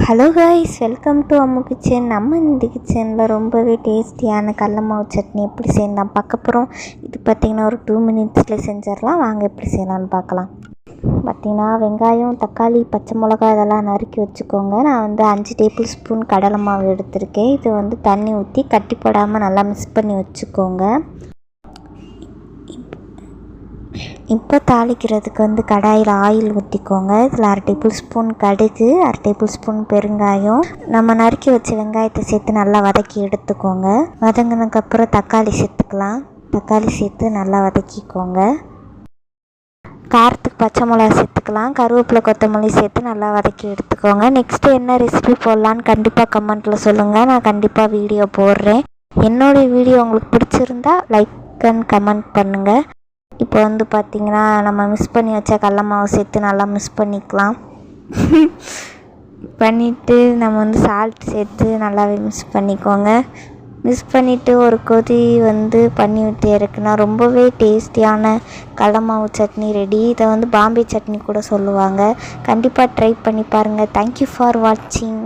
Hello guys, welcome to Ammu kitchen. நம்ம இந்த கிச்சனில் ரொம்பவே டேஸ்டியான கடல மாவு சட்னி எப்படி செய்யலாம் பார்க்க போகிறோம். இது பார்த்திங்கன்னா ஒரு 2 மினிட்ஸில் செஞ்சிடலாம். வாங்க எப்படி செய்யலான்னு பார்க்கலாம். பார்த்திங்கன்னா வெங்காயம், தக்காளி, பச்சை மிளகா இதெல்லாம் நறுக்கி வச்சுக்கோங்க. நான் 5 டேபிள் ஸ்பூன் கடலை மாவு எடுத்திருக்கேன். இது தண்ணி ஊற்றி கட்டி போடாமல் நல்லா மிக்ஸ் பண்ணி வச்சுக்கோங்க. இப்போ தாளிக்கிறதுக்கு கடாயில் ஆயில் ஊற்றிக்கோங்க. இதில் 1/2 டேபிள் ஸ்பூன் கடுகு, 1/2 டேபிள் ஸ்பூன் பெருங்காயம், நம்ம நறுக்கி வச்ச வெங்காயத்தை சேர்த்து நல்லா வதக்கி எடுத்துக்கோங்க. வதங்கினதுக்கப்புறம் தக்காளி சேர்த்துக்கலாம். தக்காளி சேர்த்து நல்லா வதக்கிக்கோங்க. காரத்துக்கு பச்சை மிளகா சேர்த்துக்கலாம். கருவேப்பிலை, கொத்தமல்லி சேர்த்து நல்லா வதக்கி எடுத்துக்கோங்க. நெக்ஸ்ட்டு என்ன ரெசிபி போடலான்னு கண்டிப்பாக கமெண்ட்டில் சொல்லுங்கள். நான் கண்டிப்பாக வீடியோ போடுறேன். என்னோடய வீடியோ உங்களுக்கு பிடிச்சிருந்தா லைக் அண்ட் கமெண்ட் பண்ணுங்கள். இப்போ பார்த்திங்கன்னா நம்ம மிக்ஸ் பண்ணி வச்ச கடல மாவு சேர்த்து நல்லா மிக்ஸ் பண்ணிக்கலாம். பண்ணிவிட்டு நம்ம சால்ட் சேர்த்து நல்லாவே மிக்ஸ் பண்ணிக்கோங்க. மிக்ஸ் பண்ணிவிட்டு ஒரு கொதி பண்ணி விட்டு இறக்குனா ரொம்பவே டேஸ்டியான கடல மாவு சட்னி ரெடி. இதை பாம்பே சட்னி கூட சொல்லுவாங்க. கண்டிப்பாக ட்ரை பண்ணி பாருங்கள். தேங்க்யூ ஃபார் வாட்சிங்.